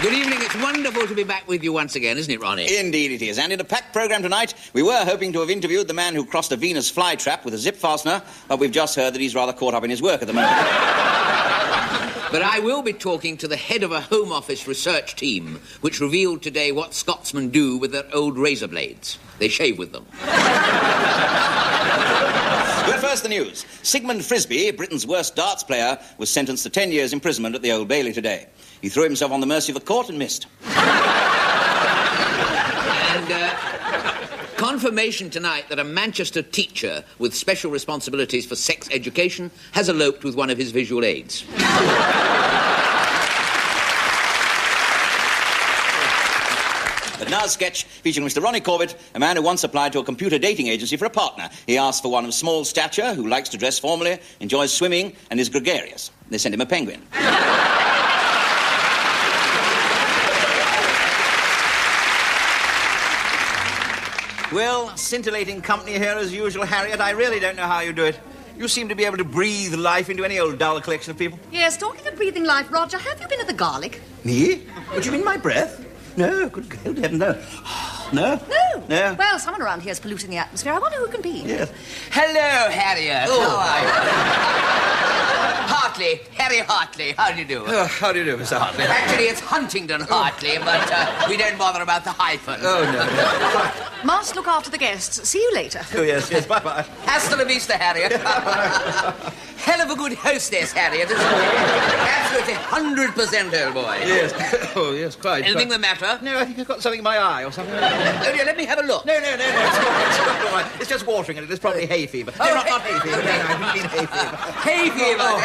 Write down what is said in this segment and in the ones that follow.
Good evening. It's wonderful to be back with you once again, isn't it, Ronnie? Indeed it is. And in a packed programme tonight, we were hoping to have interviewed the man who crossed a Venus flytrap with a zip fastener, but we've just heard that he's rather caught up in his work at the moment. But I will be talking to the head of a Home Office research team, which revealed today what Scotsmen do with their old razor blades. They shave with them. But first, the news. Sigmund Frisby, Britain's worst darts player, was sentenced to 10 years imprisonment at the Old Bailey today. He threw himself on the mercy of the court and missed. And confirmation tonight that a Manchester teacher with special responsibilities for sex education has eloped with one of his visual aids. But now a sketch featuring Mr. Ronnie Corbett, a man who once applied to a computer dating agency for a partner. He asked for one of small stature, who likes to dress formally, enjoys swimming, and is gregarious. They sent him a penguin. Well, scintillating company here as usual, Harriet. I really don't know how you do it. You seem to be able to breathe life into any old dull collection of people. Yes, talking of breathing life, Roger, have you been at the garlic? Me? What do you mean, my breath? No, good heaven, no. No? No. No. Well, someone around here is polluting the atmosphere. I wonder who it can be. Yes. Hello, Harriet. Oh. How are you? Hartley. Harry Hartley. How do you do? Oh, how do you do, Mr. Hartley? Actually, it's Huntingdon Hartley, but we don't bother about the hyphen. Oh, no. Must look after the guests. See you later. Oh, yes, bye-bye. Hasta la vista, Harriet. Hell of a good hostess, Harriet, isn't it? Absolutely 100% old boy. Yes. Oh, yes, quite. Anything the matter? No, I think I've got something in my eye or something. Oh, dear, let me have a look. No. It's just watering it. It's probably hay fever. Oh, No, not hay fever. No, I didn't mean hay fever. Hay fever, Oh.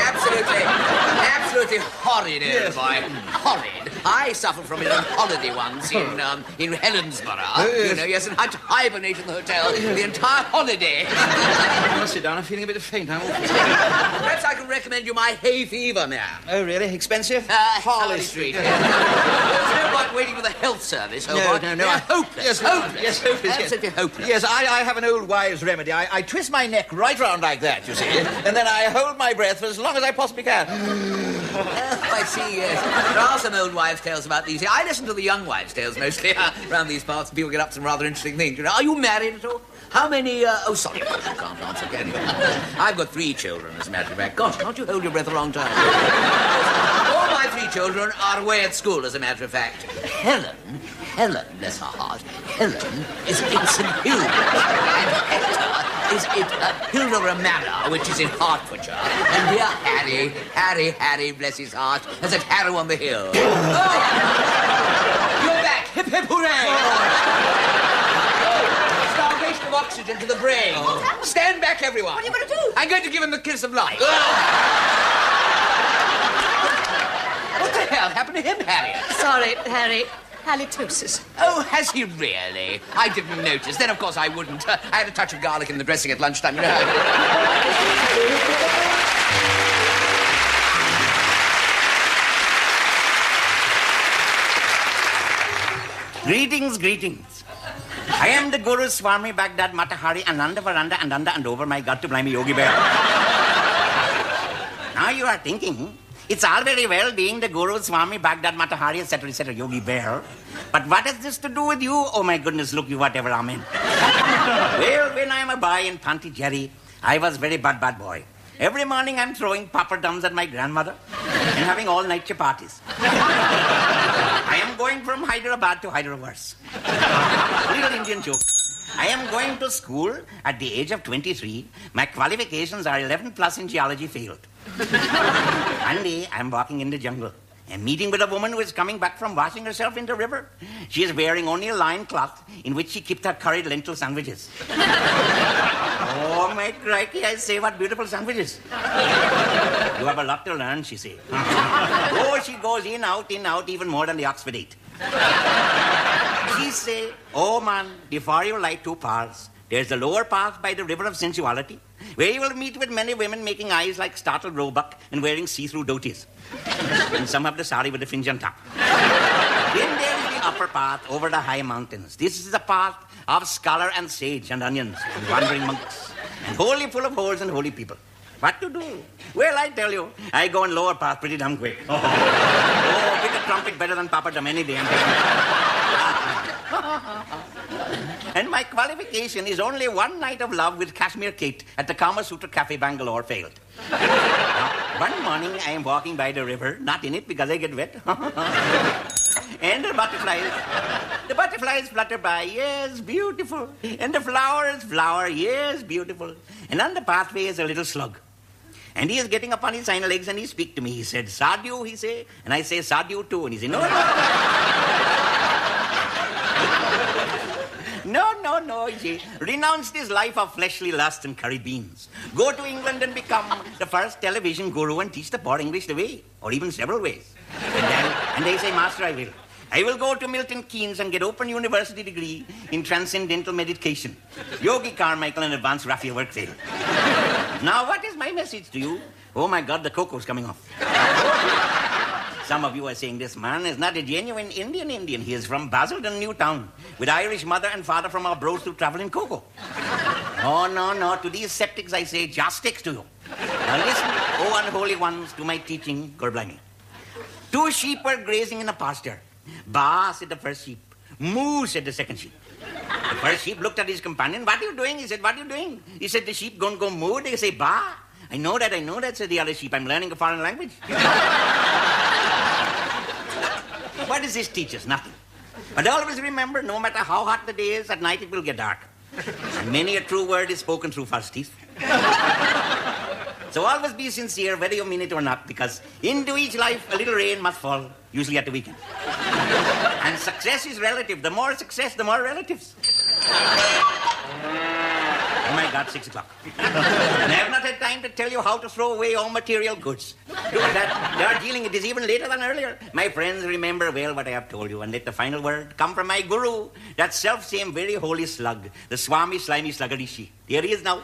absolutely horrid, old boy. Horrid. I suffered from it on holiday once in Helensburgh. Yes. You know, yes, and had to hibernate in the hotel the entire holiday. I must sit down. I'm feeling a bit faint. I'm awful. Perhaps I can recommend you my hay fever now. Oh, really? Expensive? Harley Street. There's no point waiting for the health service, old boy. No. They're hopeless. Yes, hopeless. Yes, hopeless. Absolutely hopeless. Yes, I have an old wives' remedy. I twist my neck right round like that, you see, and then I hold my breath for as long as I possibly can. I see, yes. There are some old wives' tales about these. I listen to the young wives' tales mostly around these parts. People get up to some rather interesting things. You know, are you married at all? How many, Oh, sorry, of course you can't answer, can you? I've got 3 children, as a matter of fact. Gosh, can't you hold your breath a long time? All my 3 children are away at school, as a matter of fact. Helen, bless her heart, Helen is in St. Hilda's, and Hector is at Hilderah Manor, which is in Hertfordshire. And dear Harry, bless his heart, has at Harrow on the Hill. Oh! You're back! Hip, hip, hooray! Starvation of oxygen to the brain. What's happened? Stand back, everyone. What are you going to do? I'm going to give him the kiss of life. What the hell happened to him, Harriet? Sorry, Harry. Halitosis. Oh, has he really? I didn't notice. Then, of course, I wouldn't. I had a touch of garlic in the dressing at lunchtime, you know. Greetings. I am the Guru Swami Baghdad Matahari Ananda Varanda and Anda and over my God to blimey Yogi Bear. Now you are thinking, it's all very well being the Guru Swami Baghdad Matahari, etc., Yogi Bear. But what has this to do with you? Oh my goodness, look you whatever I'm in. Well, when I'm a boy in Pondicherry, I was very bad boy. Every morning I'm throwing pappardums at my grandmother and having all-night chapatis. I am going from Hyderabad to Hyderabad. Little Indian joke. I am going to school at the age of 23. My qualifications are 11 plus in geology failed. One day, I'm walking in the jungle and meeting with a woman who is coming back from washing herself in the river. She is wearing only a loincloth in which she kept her curried lentil sandwiches. Oh, my crikey, I say, what beautiful sandwiches. You have a lot to learn, she says. Oh, she goes in, out, even more than the Oxford 8. She say, oh, man, before you light 2 paths, there's the lower path by the river of sensuality, where you will meet with many women making eyes like startled roebuck and wearing see-through dhotis. And some have the sari with the fringe on top. Then there is the upper path over the high mountains. This is the path of scholar and sage and onions and wandering monks, and wholly full of holes and holy people. What to do? Well, I tell you, I go on lower path pretty damn quick. Oh, with the trumpet better than Papa Dam any day. And my qualification is only one night of love with Kashmir Kate at the Kama Sutra Cafe, Bangalore, failed. One morning, I am walking by the river, not in it because I get wet. And the butterflies flutter by, yes, beautiful. And the flowers flower, yes, beautiful. And on the pathway is a little slug. And he is getting up on his hind legs and he speaks to me. He said, Sadhu, he say. And I say, Sadhu too. And he said, no. No, he say, renounce this life of fleshly lust and curry beans. Go to England and become the first television guru and teach the poor English the way, or even several ways. And they say, Master, I will. I will go to Milton Keynes and get Open University degree in Transcendental Meditation. Yogi Carmichael and Advanced Raphael Workfield. Now, what is my message to you? Oh, my God, the cocoa's coming off. Some of you are saying this man is not a genuine Indian. He is from Basildon, Newtown, with Irish mother and father from our bros who travel in cocoa. Oh, no. To these skeptics, I say, just sticks to you. Now listen, oh unholy ones, to my teaching, God blimey. 2 sheep were grazing in a pasture. Ba, said the first sheep. Moo, said the second sheep. The first sheep looked at his companion. What are you doing? He said, what are you doing? He said, the sheep don't go moo. They say, ba. I know that, said the other sheep. I'm learning a foreign language. What does this teach us? Nothing. But always remember, no matter how hot the day is, at night it will get dark. And many a true word is spoken through false teeth. So always be sincere, whether you mean it or not, because into each life a little rain must fall, usually at the weekend. And success is relative. The more success, the more relatives. Oh my God, 6 o'clock. And I have not had time to tell you how to throw away all material goods. Look at that. Darjeeling, it is even later than earlier. My friends, remember well what I have told you, and let the final word come from my guru, that self-same very holy slug, the Swami Slimy Sluggadishi. Here he is now.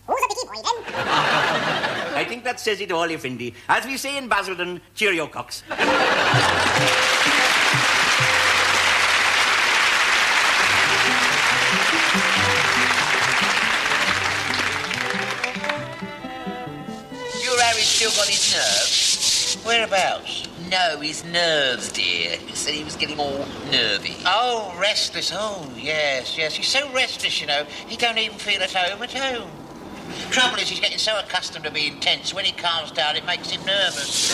Who's a picky boy then? I think that says it all, Effendi. As we say in Basildon, cheerio, cocks. Harry's still got his nerves? Whereabouts? No, his nerves, dear. He said he was getting all nervy. Oh, restless. Oh, yes. He's so restless, you know. He don't even feel at home. Trouble is, he's getting so accustomed to being tense. When he calms down, it makes him nervous.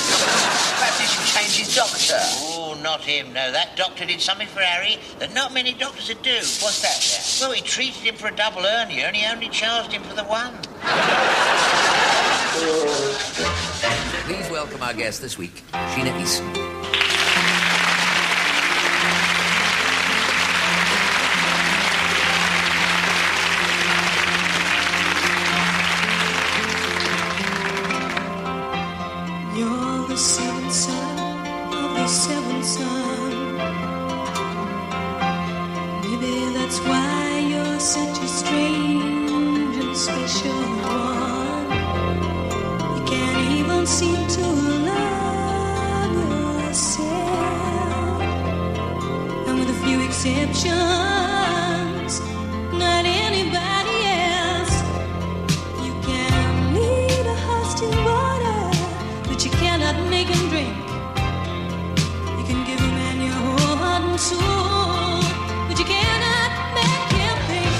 Perhaps he should change his doctor. Oh, not him, no. That doctor did something for Harry that not many doctors would do. What's that, then? Well, he treated him for a double hernia, and he only charged him for the one. Please welcome our guest this week, Sheena Easton. You're the seventh son of the seventh son. Maybe that's why you're such a strange and special one. You can't even seem to love yourself. And with a few exceptions, not anybody else. You can lead a horse to water, but you cannot make him drink. You can give a man your whole heart and soul, but you cannot make him think.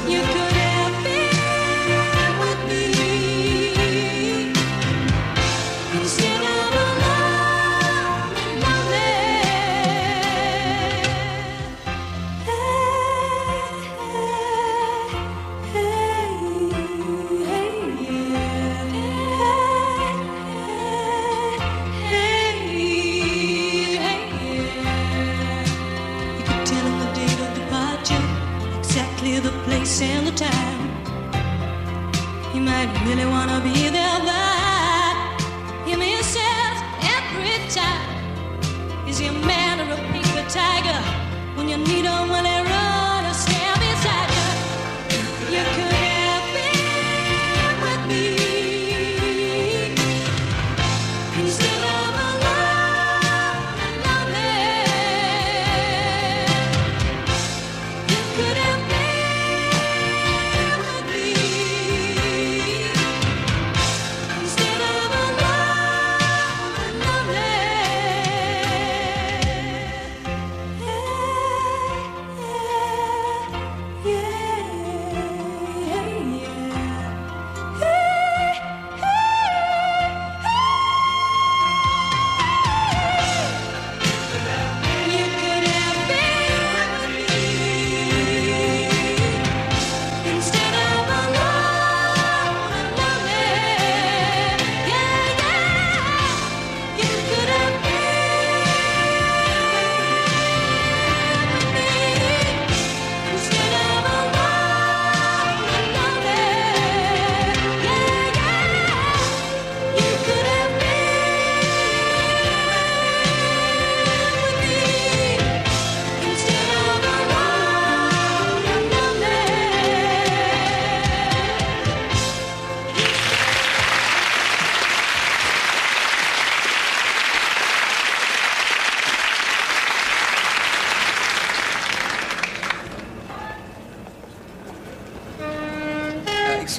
You could have been with me instead of alone and lonely.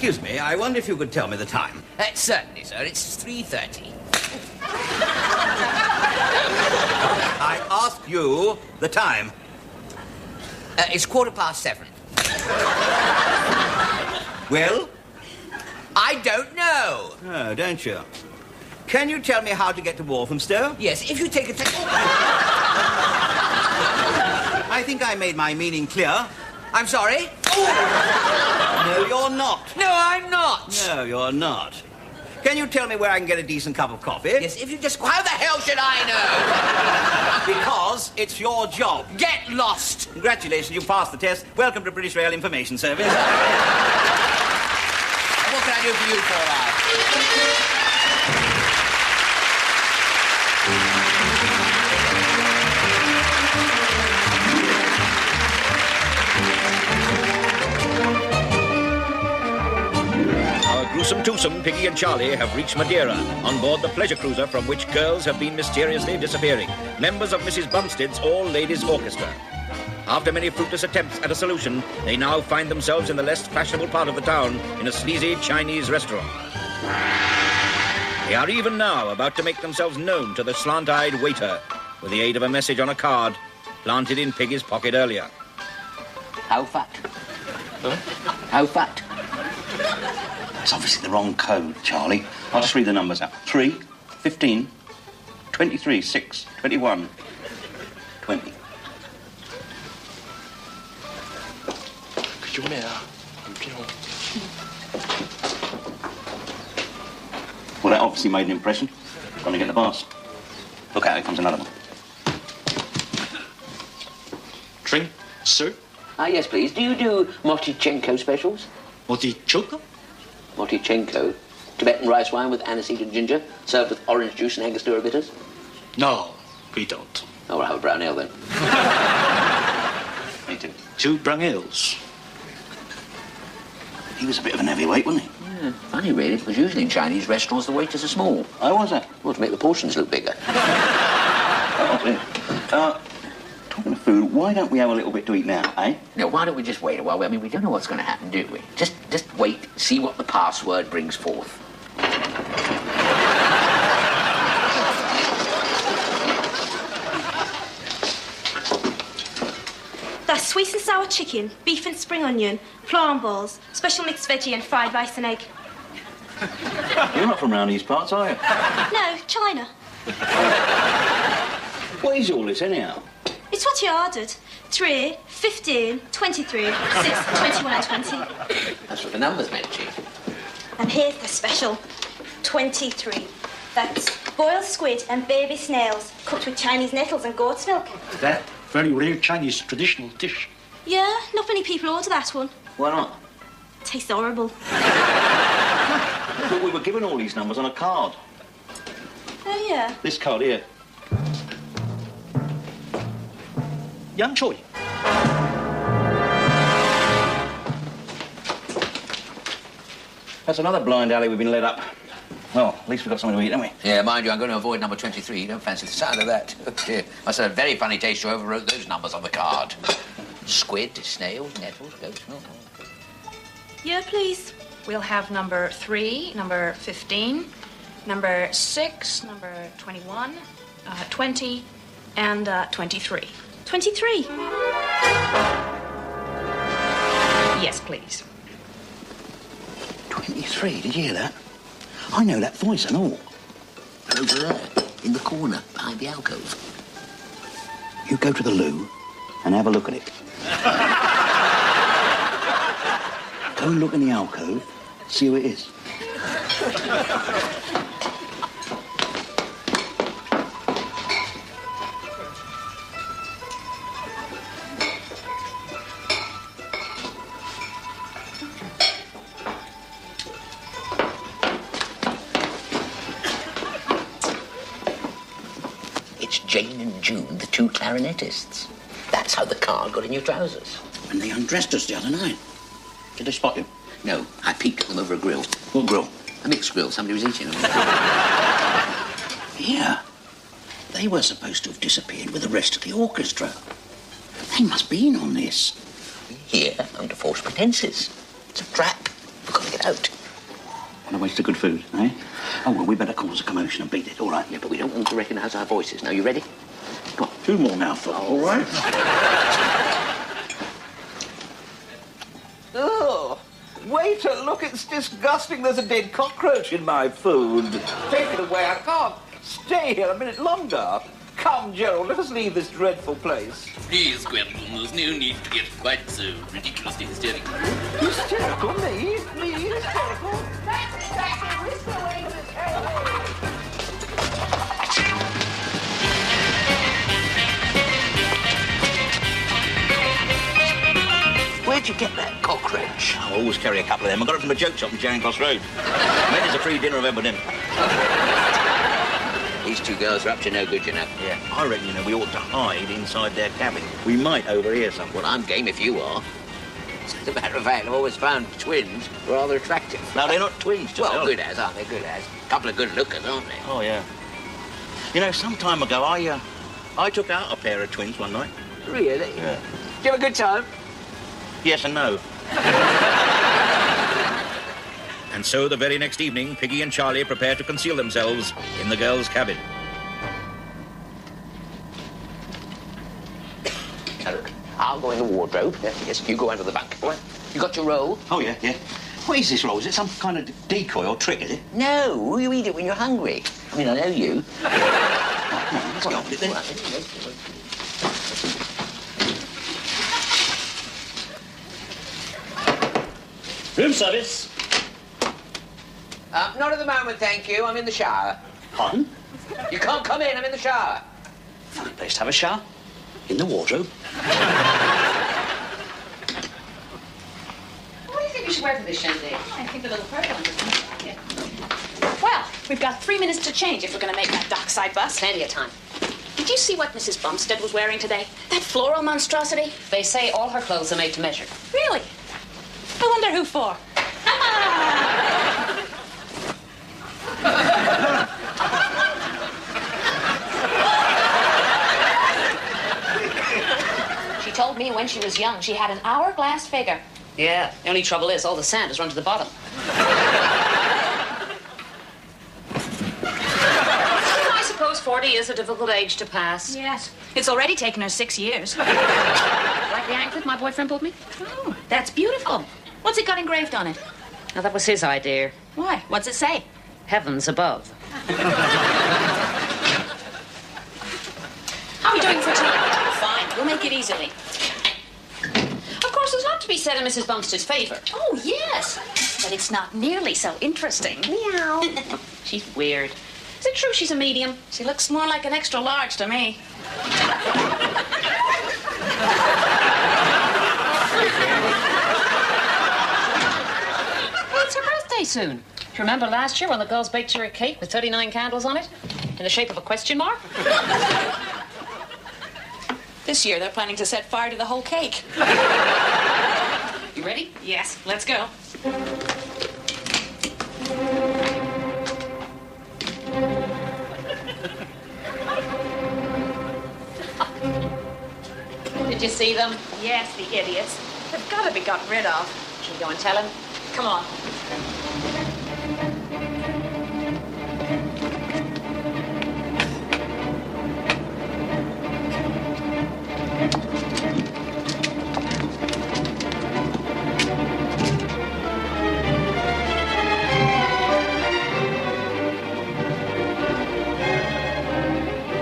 Excuse me, I wonder if you could tell me the time. Certainly, sir. It's 3:30. I asked you the time. It's 7:15. Well? I don't know. Oh, don't you? Can you tell me how to get to Walthamstow? Yes, if you take a... I think I made my meaning clear. I'm sorry? No, you're not. No, I'm not. No, you're not. Can you tell me where I can get a decent cup of coffee? Yes, if you just... How the hell should I know? Because it's your job. Get lost. Congratulations, you passed the test. Welcome to British Rail Information Service. What can I do for you, Paul? Gruesome Twosome, Piggy and Charlie have reached Madeira on board the pleasure cruiser from which girls have been mysteriously disappearing. Members of Mrs. Bumstead's all-ladies orchestra. After many fruitless attempts at a solution, they now find themselves in the less fashionable part of the town in a sleazy Chinese restaurant. They are even now about to make themselves known to the slant-eyed waiter with the aid of a message on a card planted in Piggy's pocket earlier. How fat? Huh? How fat? It's obviously the wrong code, Charlie. I'll just read the numbers out. 3, 15, 23, 6, 21, 20. Well, that obviously made an impression. Gonna get the bars. Look out, here comes another one. Drink, sir? Yes, please. Do you do Motichenko specials? Motichoko? Motichenko. Tibetan rice wine with aniseed and ginger, served with orange juice and Angostura bitters? No, we don't. Oh, I'll have a brown ale then. Me too. 2 brown ales. He was a bit of an heavyweight, wasn't he? Yeah, funny, really, because usually in Chinese restaurants the waiters are small. Oh, was it? Well, to make the portions look bigger. Talking of food, why don't we have a little bit to eat now, eh? Now, why don't we just wait a while? I mean, we don't know what's going to happen, do we? Just wait, see what the password brings forth. That's sweet and sour chicken, beef and spring onion, prawn balls, special mixed veggie and fried rice and egg. You're not from round these parts, are you? No, China. What is all this, anyhow? It's what you ordered. 3, 15, 23, 6, 21 and 20. That's what the numbers meant, Chief. And here's the special. 23. That's boiled squid and baby snails cooked with Chinese nettles and goat's milk. That very rare Chinese traditional dish. Yeah, not many people order that one. Why not? Tastes horrible. But we were given all these numbers on a card. Oh, yeah? This card here. Yang Choi. That's another blind alley we've been led up. Well, at least we've got something to eat, haven't we? Yeah, mind you, I'm going to avoid number 23. You don't fancy the sound of that. Oh, dear. Must have a very funny taste you overwrote those numbers on the card. Squid, snails, nettles, goats. Oh. Yeah, please. We'll have number 3, number 15, number 6, number 21, 20, and 23. 23? Yes, please. 23, did you hear that? I know that voice and all. Over there, in the corner, behind the alcove. You go to the loo and have a look at it. Go and look in the alcove, see who it is. It's Jane and June, the 2 clarinetists. That's how the card got in your trousers. When they undressed us the other night. Did they spot you? No, I peeked at them over a grill. What grill? A mixed grill. Somebody was eating them. Yeah. They were supposed to have disappeared with the rest of the orchestra. They must be in on this. Here, under false pretenses. It's a trap. We've got to get out. Want to waste the good food, eh? Oh, well, we better cause a commotion and beat it, all right? Yeah, but we don't want to recognise our voices. Now, you ready? Come on, 2 more mouthfuls, all right? Oh, waiter, look, it's disgusting. There's a dead cockroach in my food. Take it away. I can't stay here a minute longer. Come, Gerald, let us leave this dreadful place. Please, Gwendolyn, there's no need to get quite so ridiculously hysterical. Hysterical? Me? Me? Hysterical? Where'd you get that cockroach? I always carry a couple of them. I got it from a joke shop in Charing Cross Road. Made us a free dinner of everything. These 2 girls are up to no good, you know. Yeah, I reckon, we ought to hide inside their cabin. We might overhear something. Well, I'm game if you are. As a matter of fact, I've always found twins rather attractive. No, they're not twins, just well, good as, aren't they? Good as. A couple of good lookers, aren't they? Oh, yeah. Some time ago, I took out a pair of twins one night. Really? Yeah. Did you have a good time? Yes and no. And so the very next evening, Piggy and Charlie prepare to conceal themselves in the girls' cabin. Look, I'll go in the wardrobe. Yes, you go under the bunk. All right. You got your roll? Oh, yeah, yeah. What is this roll? Is it some kind of decoy or trick, is it? No, you eat it when you're hungry. I mean, I know you. Let's go with it then. Room service. Not at the moment, thank you. I'm in the shower. Pardon? You can't come in. I'm in the shower. Fine place to have a shower. In the wardrobe. What do you think we should wear for this shindig? I think the little purple one. Yeah. Well, we've got 3 minutes to change if we're going to make that dockside bus. Plenty of time. Did you see what Mrs. Bumstead was wearing today? That floral monstrosity? They say all her clothes are made to measure. Really? I wonder who for. She told me when she was young she had an hourglass figure. Yeah, the only trouble is all the sand has run to the bottom. I suppose 40 is a difficult age to pass. Yes. It's already taken her 6 years. Like the anklet my boyfriend bought me? Oh, that's beautiful. What's it got engraved on it? Now, that was his idea. Why? What's it say? Heavens above. How are we doing for time? Fine. We'll make it easily. Of course, there's a lot to be said in Mrs. Bumstead's favor. Oh, yes. But it's not nearly so interesting. Meow. She's weird. Is it true she's a medium? She looks more like an extra large to me. Well, it's her birthday soon. Do you remember last year when the girls baked her a cake with 39 candles on it? In the shape of a question mark? This year, they're planning to set fire to the whole cake. You ready? Yes, let's go. Did you see them? Yes, the idiots. They've got to be got rid of. Should we go and tell him? Come on.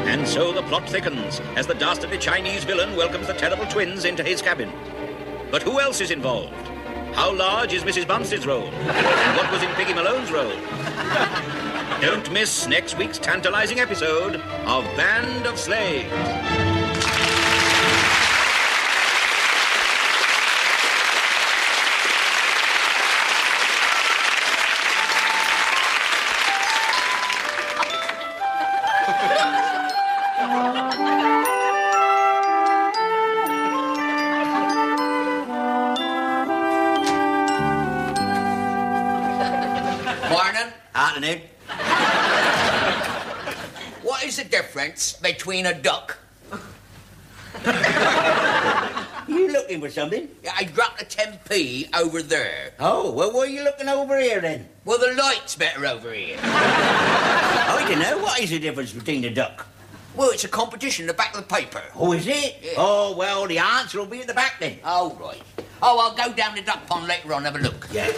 And so the plot thickens as the dastardly Chinese villain welcomes the terrible twins into his cabin. But who else is involved? How large is Mrs. Bumstead's role? And what was in Piggy Malone's role? Don't miss next week's tantalizing episode of Band of Slaves. Morning. Afternoon. What is the difference between a duck? You you looking for something? Yeah, I dropped a 10p over there. Oh, well, what are you looking over here, then? Well, the light's better over here. I don't know. What is the difference between the duck? Well, it's a competition in the back of the paper. Oh, is it? Yeah. Oh, well, the answer will be at the back, then. Oh, right. Oh, I'll go down the duck pond later on and have a look. Yeah.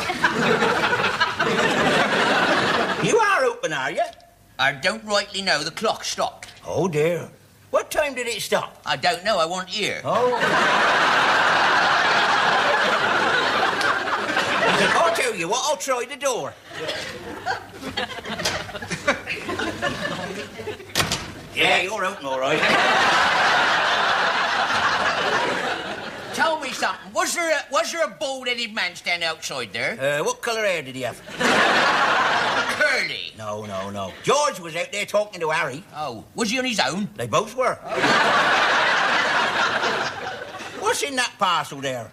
You are open, are you? I don't rightly know. The clock stopped. Oh, dear. What time did it stop? I don't know. I wasn't here. Oh. I'll tell you what, I'll try the door. Yeah, you're open, all right. Tell me something. Was there a bald-headed man standing outside there? What colour hair did he have? Curly. No. George was out there talking to Harry. Oh, was he on his own? They both were. What's in that parcel there?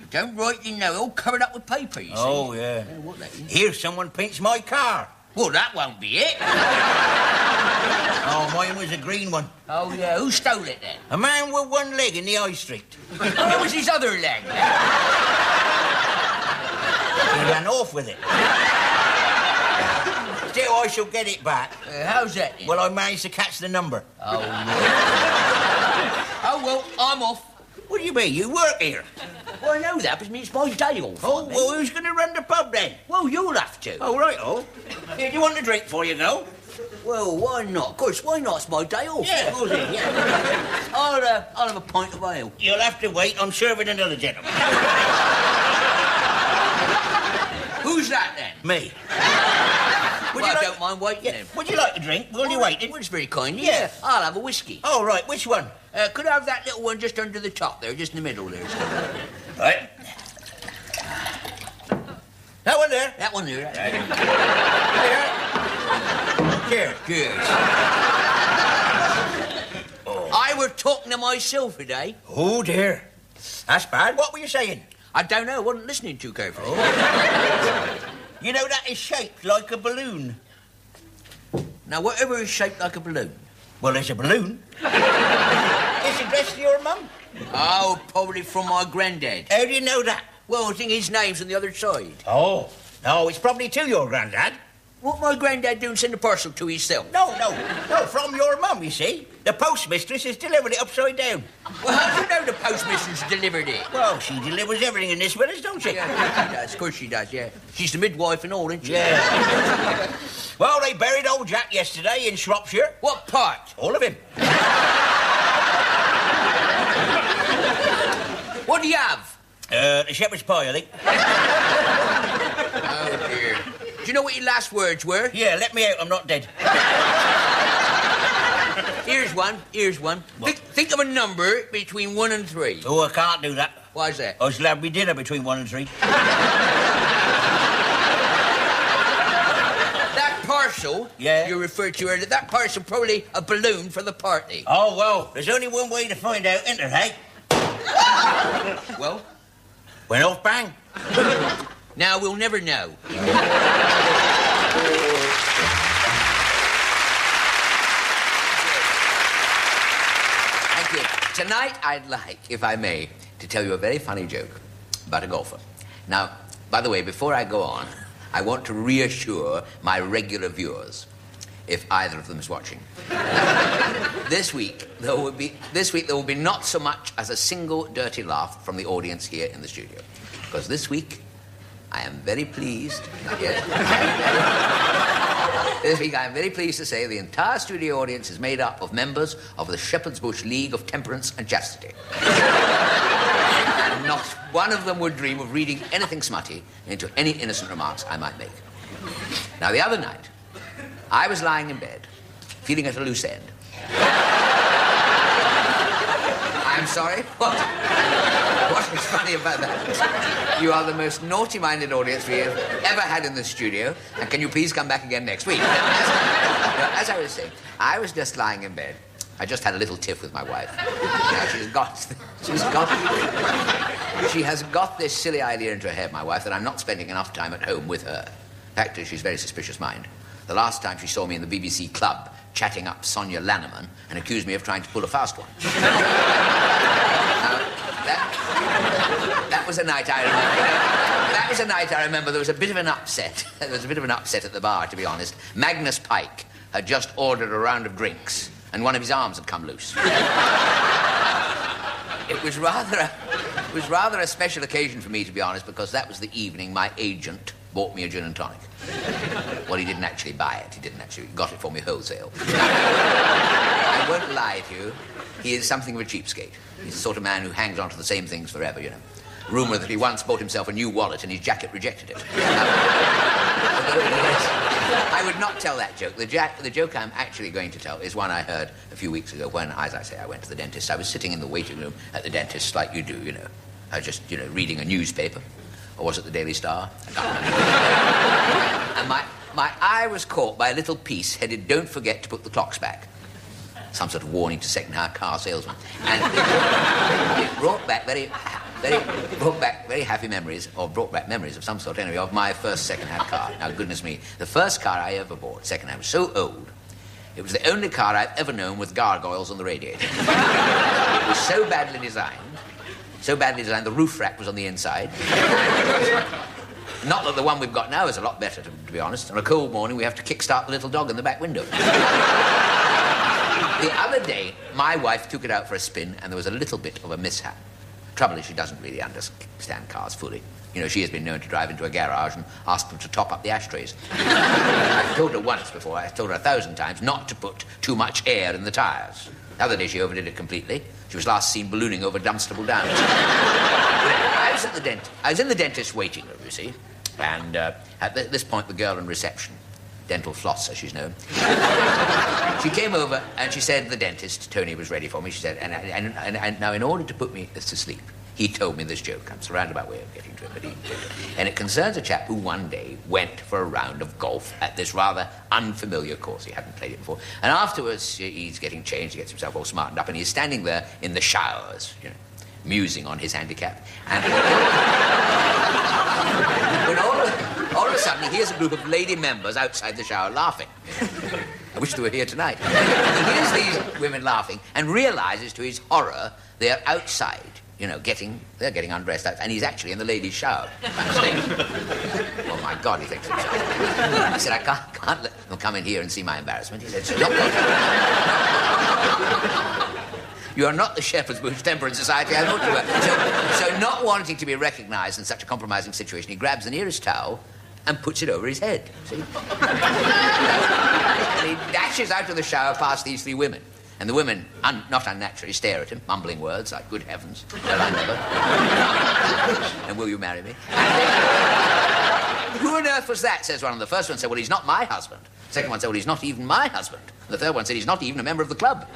Don't rightly know. All covered up with paper, you see. Oh, yeah. I don't know what that is. Here, someone paints my car. Well, that won't be it. Oh, mine was a green one. Oh, yeah. Who stole it, then? A man with one leg in the high street. Where was his other leg? He ran off with it. Still, I shall get it back. How's that, then? Well, I managed to catch the number. Oh, yeah. Oh, well, I'm off. What do you mean? You work here? Well, I know that, but it's my day off. Oh, well, who's going to run the pub, then? Well, you'll have to. Oh, right, Here, do you want a drink before you go? Well, why not? Of course, why not? It's my day off. Yeah, of course it is, yeah. I'll have a pint of ale. You'll have to wait. I'm serving another gentleman. Who's that, then? Me. Well, I don't mind waiting, then. Would you like a drink while you're waiting? Well, it's very kind. Yeah. I'll have a whiskey. Oh, right. Which one? Could I have that little one just under the top there, just in the middle there? Right. That one there. That one there. Cheers. Cheers. I were talking to myself today. Oh, dear. That's bad. What were you saying? I don't know. I wasn't listening too carefully. Oh. You know, that is shaped like a balloon. Now, whatever is shaped like a balloon. Well, it's a balloon. It's addressed to your mum. Oh, probably from my granddad. How do you know that? Well, I think his name's on the other side. Oh. No, it's probably to your granddad. What my granddad do and send a parcel to himself? No, from your mum, you see. The postmistress has delivered it upside down. Well, how do you know the postmistress delivered it? Well, she delivers everything in this village, don't she? Yeah, she does. Of course she does, yeah. She's the midwife and all, isn't she? Yeah. Well, they buried old Jack yesterday in Shropshire. What part? All of him. What do you have? The shepherd's pie, I think. Oh, dear. Do you know what your last words were? Yeah, let me out. I'm not dead. Here's one. Think of a number between 1 and 3. Oh, I can't do that. Why's that? I shall have me dinner between 1 and 3. That parcel you referred to earlier, that parcel probably a balloon for the party. Oh, well, there's only one way to find out, isn't there, hey? Well? Went off bang. Now we'll never know. Thank you. Tonight I'd like, if I may, to tell you a very funny joke about a golfer. Now, by the way, before I go on, I want to reassure my regular viewers, if either of them is watching. This week there will be not so much as a single dirty laugh from the audience here in the studio, because this week I am very pleased. This week I am very pleased to say the entire studio audience is made up of members of the Shepherd's Bush League of Temperance and Chastity. And not one of them would dream of reading anything smutty into any innocent remarks I might make. Now, the other night, I was lying in bed, feeling at a loose end. I'm sorry? What? What is funny about that? You are the most naughty-minded audience we have ever had in the studio, and can you please come back again next week? As I was saying, I was just lying in bed. I just had a little tiff with my wife. Now, she has got this silly idea into her head, my wife, that I'm not spending enough time at home with her. In fact, she's a very suspicious mind. The last time she saw me in the BBC club chatting up Sonia Lanneman and accused me of trying to pull a fast one. was a night I remember. That was a night I remember there was a bit of an upset. There was a bit of an upset at the bar, to be honest. Magnus Pike had just ordered a round of drinks, and one of his arms had come loose. It was rather a special occasion for me, to be honest, because that was the evening my agent bought me a gin and tonic. Well, he didn't actually buy it. He got it for me wholesale. I won't lie to you. He is something of a cheapskate. He's the sort of man who hangs on to the same things forever, you know. Rumour that he once bought himself a new wallet and his jacket rejected it. I would not tell that joke. The joke I'm actually going to tell is one I heard a few weeks ago when, as I say, I went to the dentist. I was sitting in the waiting room at the dentist like you do, you know. I was just, reading a newspaper. Or was it the Daily Star? I can't remember. And my eye was caught by a little piece headed, "Don't forget to put the clocks back." Some sort of warning to second-hand car salesmen. And it brought back very happy memories, or brought back memories of some sort, anyway, of my first second-hand car. Now, goodness me, the first car I ever bought, second-hand, was so old. It was the only car I've ever known with gargoyles on the radiator. It was so badly designed, the roof rack was on the inside. Not that the one we've got now is a lot better, to be honest. On a cold morning, we have to kickstart the little dog in the back window. The other day, my wife took it out for a spin, and there was a little bit of a mishap. Trouble is, she doesn't really understand cars fully. She has been known to drive into a garage and ask them to top up the ashtrays. I've told her once before, I've told her 1,000 times, not to put too much air in the tyres. The other day, she overdid it completely. She was last seen ballooning over Dunstable Downs. I was in the dentist's waiting room, you see, and at this point, the girl in reception, Dental Floss, as she's known, she came over and she said, the dentist, Tony, was ready for me. She said, and now in order to put me to sleep, he told me this joke. I'm surrounded by way of getting to it, but and it concerns a chap who one day went for a round of golf at this rather unfamiliar course. He hadn't played it before. And afterwards, he's getting changed, he gets himself all smartened up, and he's standing there in the showers, musing on his handicap. And when all of a sudden, he hears a group of lady members outside the shower laughing. I wish they were here tonight. He hears these women laughing and realizes, to his horror, they're outside, they're getting undressed out, and he's actually in the ladies' shower. Oh, my God, he thinks himself. I said, I can't let them come in here and see my embarrassment. He said, stop. You are not the Shepherd's Bush Temperance Society I thought you were. So not wanting to be recognised in such a compromising situation, he grabs the nearest towel and puts it over his head, see? And he dashes out of the shower past these three women. And the women, not unnaturally, stare at him, mumbling words like, "Good heavens, well, I never." And, "Will you marry me?" And who on earth was that, says one. And the first one said, "Well, he's not my husband." The second one said, "Well, he's not even my husband." And the third one said, "He's not even a member of the club."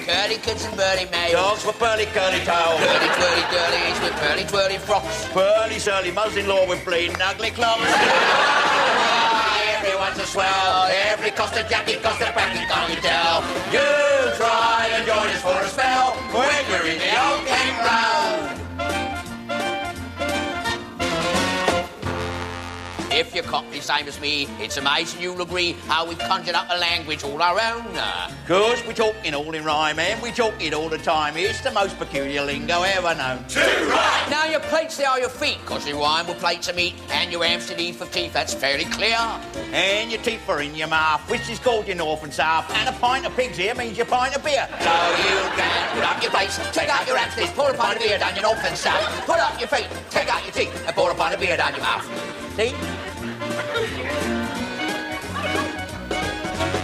Curly kids and burly males. Dogs with burly curly tails. Curly twirly girlies with pearly twirly frocks. Burly surly muslin-law with bleeding ugly clocks. Everyone's a swell. Every Costa jacket, Costa bracket, can't you tell? You try and join us for a spell when we're in the old king round. If you're Cockney, same as me, it's amazing you'll agree how we've conjured up a language all our own. 'Cause we talk it all in rhyme and we talk it all the time. It's the most peculiar lingo ever known. Too right! Now your plates, they are your feet, 'cause they rhyme with plates of meat, and your Am's to D for teeth, that's fairly clear. And your teeth are in your mouth, which is called your north and south. And a pint of pig's ear means your pint of beer. So you can put up your plates, take out your hamsters, pour a pint of beer down your north and south. Put up your feet, take out your teeth, and pour a pint of beer down your mouth. See?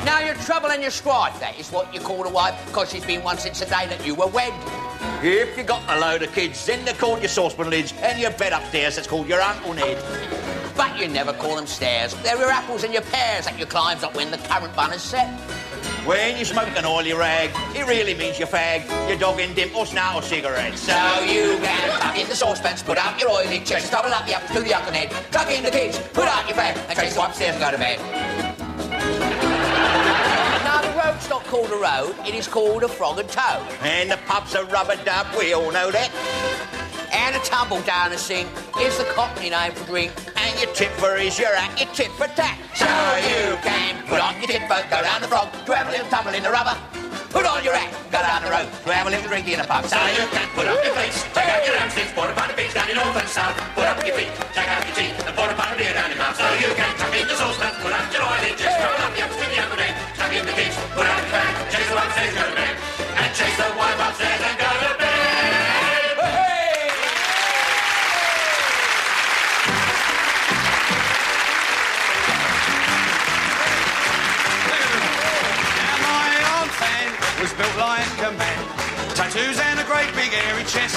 Now your trouble and your strife, that is what you call a wife, 'cause she's been one since the day that you were wed. If you got a load of kids, then they're called your saucepan lids, and your bed upstairs, that's called your Uncle Ned. But you never call them stairs. They're your apples and your pears that you climbs up when the current bun is set. When you smoke an oily rag, it really means you fag. You're dogging dip or snort or cigarettes. So you can tuck in the saucepans, put out your oily chest, double up the apples to the young head, tuck in the kids, put out your bag, and chase them upstairs and go to bed. Now, the road's not called a road, it is called a frog and toad. And the pub's a rubber dub, we all know that. And a tumble down the sink is the Cockney name for drink. And your tip for is your hat, your tit for tat. So you can put on your tit boat, go down the frog, to have a little tumble in the rubber. Put on your hat, go down the road, to have a little drink in a pub. So you can put up your face, check out your hamstrings, put up on the beach down in north and south. Put up your feet, check out your teeth, and put up on a beer down your mouth. So you can tuck in the saucepan, put up your oily chest, roll up the ups to the upper end, tuck in the kids, put up your bag, chase the upstairs, go to bed, and chase the wife upstairs and go to bed. Was built like a man, tattoos and a great big hairy chest.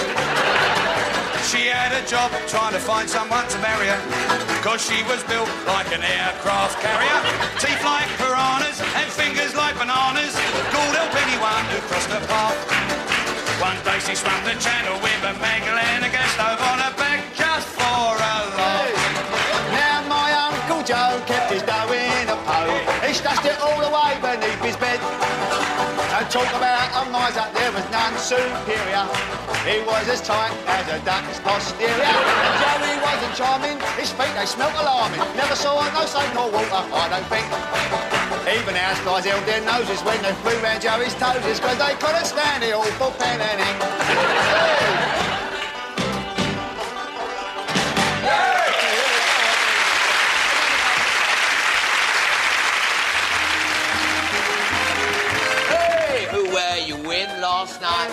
She had a job trying to find someone to marry her, cause she was built like an aircraft carrier. Teeth like piranhas and fingers like bananas, God help anyone who crossed her path. One day she swam the channel with a mangle and a gas stove on her back just for a laugh. Now my Uncle Joe kept his dough in a pole, he stashed it all away beneath his bed. And talk about a miser, there was none superior. He was as tight as a duck's posterior. And Joey wasn't charming, his feet they smelt alarming. Never saw no soap nor water, I don't think. Even house guys held their noses when they flew round Joey's toesies, cause they couldn't stand the awful pen and ink. You win last night?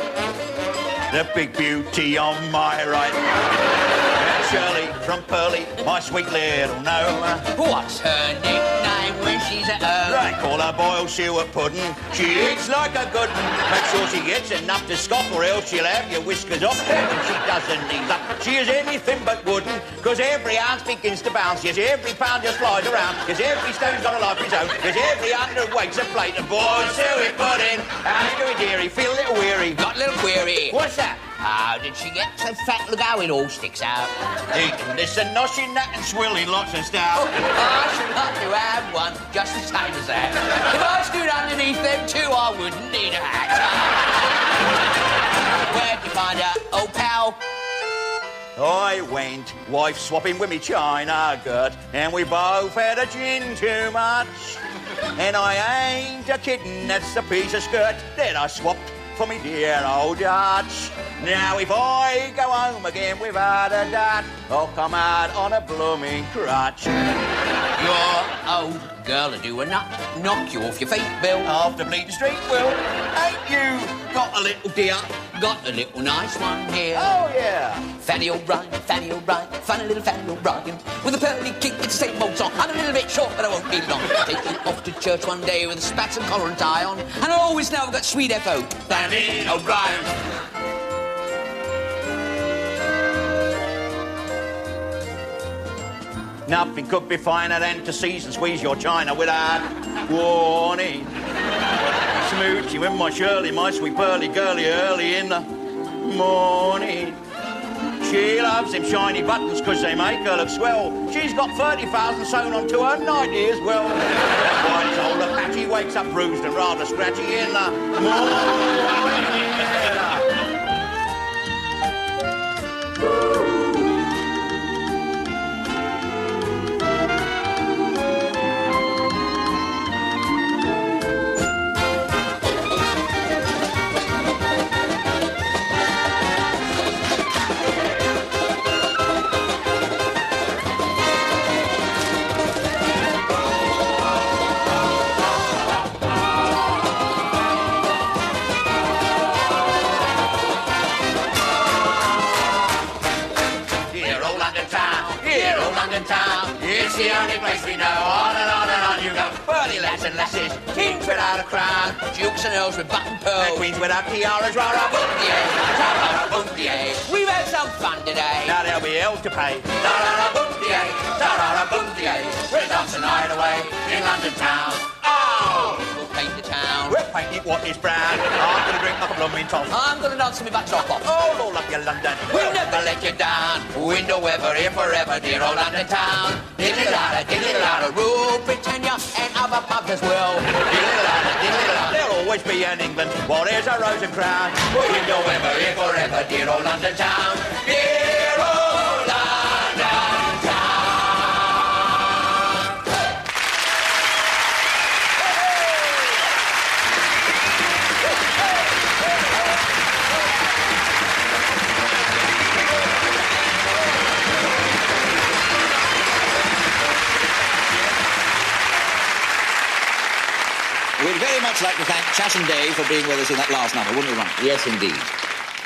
The big beauty on my right. And Shirley from Pearly, my sweet little gnome. What's her nickname when she's at home? They call her boiled suet pudding. She eats like a good one. Make sure she gets enough to scoff or else she'll have your whiskers off. And she doesn't need that. She is anything but wooden, cause every ounce begins to bounce. Yes, every pound just flies around. Yes, every stone's got a life of its own. Yes, every hundredweight's a plate of boiled suet pudding. How you doing, dearie? Feel a little weary? Got a little query. What's that? How did she get so fat? Look how it all sticks out. Eating this and noshing that and swilling lots of stout. Oh, I should like to have one just the same as that. If I stood underneath them two, I wouldn't need a hat. Where'd you find her, old pal? I went wife swapping with me China Gert, and we both had a gin too much. And I ain't a kidding, that's a piece of skirt that I swapped for me dear old Dutch. Now if I go home again without a dot, I'll come out on a blooming crutch. Your old girl will do a nut, knock you off your feet, Bill. After Bleeding Street, Will, ain't you got a little dear? Got a little nice one here. Oh, yeah. Fanny O'Brien, funny little Fanny O'Brien. With a pearly kick, it's the same old song. I'm a little bit short, but I won't be long. Take you off to church one day with a spats and collar and tie on, and I'll always know I've got sweet F.O. Fanny O'Brien. Nothing could be finer than to seize and squeeze your china without warning. Smooching with my Shirley, my sweet pearly girlie, early in the morning. She loves them shiny buttons because they make her look swell. She's got 30,000 sewn onto her nightie as well. Why told her Patty wakes up bruised and rather scratchy in the morning. It's the only place we know. On and on and on you go. Burly lads and lasses, kings without a crown, dukes and earls with button pearls, and queens without tiaras. Rara boom dier. We've had some fun today. Now there'll be hell to pay. Rara boom dier. We're dancing night away in London town. Oh! We'll paint the town. We'll paint it what is brown. I'm going to drink like a blooming toff. I'm going to dance with my top off. Oh, Lord, love you, London. We'll never let you down. Window weather here forever, dear old London town. Diddly-da-da, rule Britannia and other pubs as well. Diddly-da-da. There'll always be an England while there's a rose and crown. Window weather here forever, dear old London town. Dear old London town. We'd very much like to thank Chash and Dave for being with us in that last number, wouldn't we, Ron? Yes, indeed.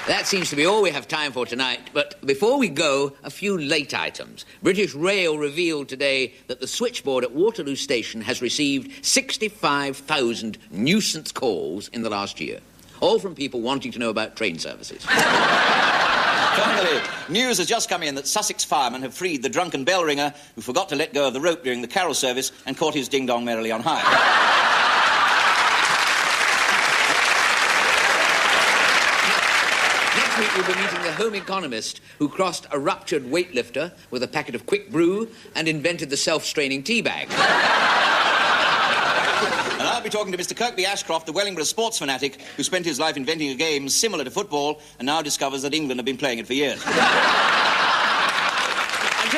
That seems to be all we have time for tonight. But before we go, a few late items. British Rail revealed today that the switchboard at Waterloo Station has received 65,000 nuisance calls in the last year. All from people wanting to know about train services. Finally, news has just come in that Sussex firemen have freed the drunken bell ringer who forgot to let go of the rope during the carol service and caught his ding-dong merrily on high. Next week we'll be meeting the home economist who crossed a ruptured weightlifter with a packet of quick brew and invented the self-straining tea bag. And I'll be talking to Mr. Kirkby Ashcroft, the Wellingborough sports fanatic who spent his life inventing a game similar to football and now discovers that England have been playing it for years. Until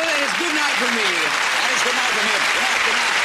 then, it's good night from me. And it's good night from him. Good night, good night.